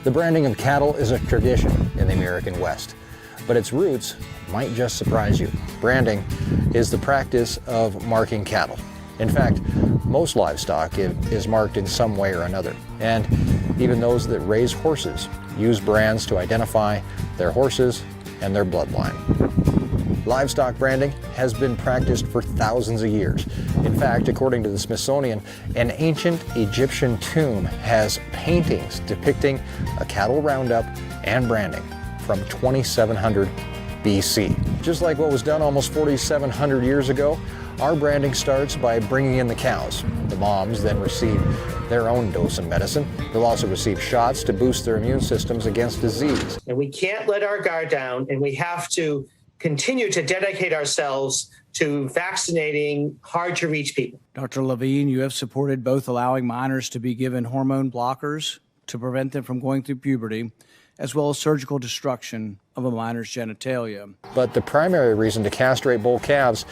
The branding of cattle is a tradition in the American West, but its roots might just surprise you. Branding is the practice of marking cattle. In fact, most livestock is marked in some way or another, and even those that raise horses use brands to identify their horses and their bloodline. Livestock branding has been practiced for thousands of years. In fact, according to the Smithsonian, an ancient Egyptian tomb has paintings depicting a cattle roundup and branding from 2700 BC. Just like what was done almost 4,700 years ago, our branding starts by bringing in the cows. The moms then receive their own dose of medicine. They'll also receive shots to boost their immune systems against disease. And we can't let our guard down, and we have to continue to dedicate ourselves to vaccinating hard-to-reach people. Dr. Levine, you have supported both allowing minors to be given hormone blockers to prevent them from going through puberty, as well as surgical destruction of a minor's genitalia. But the primary reason to castrate bull calves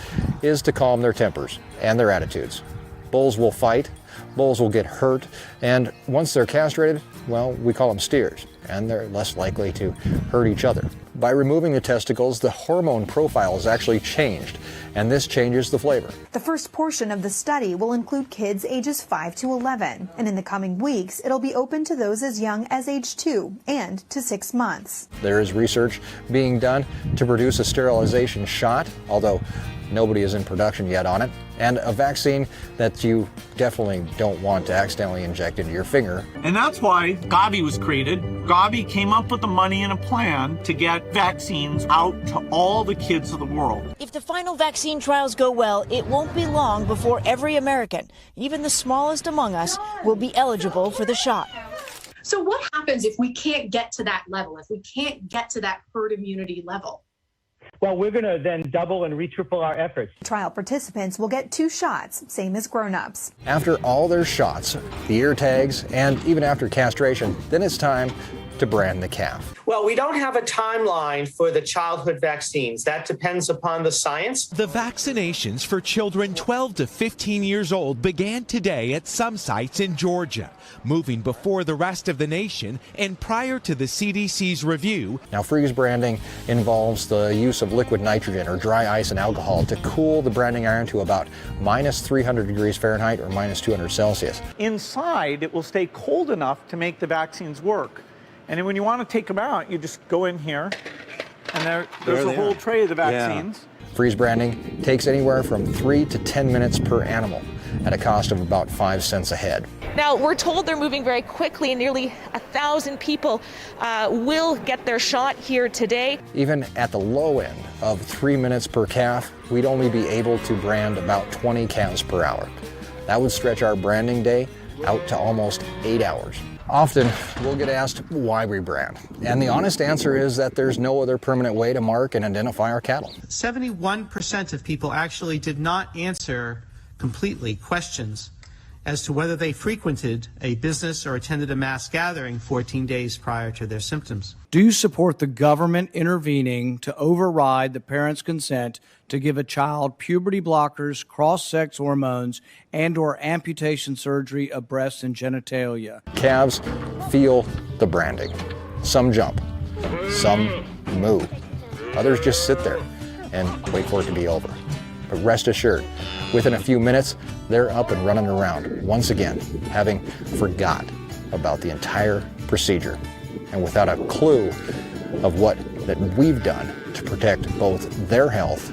is to calm their tempers and their attitudes. Bulls will fight, bulls will get hurt, and once they're castrated, well, we call them steers, and they're less likely to hurt each other. By removing the testicles, the hormone profile is actually changed, and this changes the flavor. The first portion of the study will include kids ages 5 to 11, and in the coming weeks, it'll be open to those as young as age 2 and to 6 months. There is research being done to produce a sterilization shot, although nobody is in production yet on it, and a vaccine that you definitely don't want to accidentally inject into your finger. And that's why Gavi was created. Gavi came up with the money and a plan to get vaccines out to all the kids of the world. If the final vaccine trials go well, it won't be long before every American, even the smallest among us, will be eligible for the shot. So what happens if we can't get to that level, if we can't get to that herd immunity level? Well, we're going to then double and triple our efforts. Trial participants will get 2 shots, same as grown-ups. After all their shots, the ear tags, and even after castration, then it's time to brand the calf. Well, we don't have a timeline for the childhood vaccines. That depends upon the science. The vaccinations for children 12 to 15 years old began today at some sites in Georgia, moving before the rest of the nation and prior to the CDC's review. Now, freeze branding involves the use of liquid nitrogen or dry ice and alcohol to cool the branding iron to about minus 300 degrees Fahrenheit or minus 200 Celsius. Inside, it will stay cold enough to make the vaccines work. And then when you want to take them out, you just go in here, and there's a whole tray of the vaccines. Yeah. Freeze branding takes anywhere from 3 to 10 minutes per animal at a cost of about 5 cents a head. Now, we're told they're moving very quickly, and nearly 1,000 people will get their shot here today. Even at the low end of 3 minutes per calf, we'd only be able to brand about 20 calves per hour. That would stretch our branding day out to almost 8 hours. Often, we'll get asked why we brand, and the honest answer is that there's no other permanent way to mark and identify our cattle. 71% of people actually did not answer completely questions as to whether they frequented a business or attended a mass gathering 14 days prior to their symptoms. Do you support the government intervening to override the parent's consent to give a child puberty blockers, cross-sex hormones, and/or amputation surgery of breasts and genitalia? Calves feel the branding. Some jump, some moo. Others just sit there and wait for it to be over. But rest assured, within a few minutes, they're up and running around once again, having forgot about the entire procedure and without a clue of what that we've done to protect both their health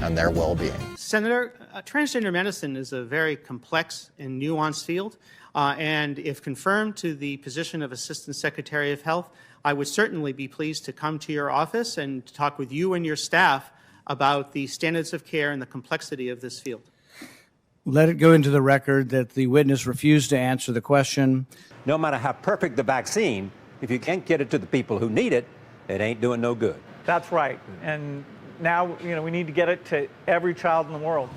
and their well-being. Senator, transgender medicine is a very complex and nuanced field, and if confirmed to the position of Assistant Secretary of Health, I would certainly be pleased to come to your office and talk with you and your staff about the standards of care and the complexity of this field. Let it go into the record that the witness refused to answer the question. No matter how perfect the vaccine, if you can't get it to the people who need it, it ain't doing no good. That's right. And now, we need to get it to every child in the world.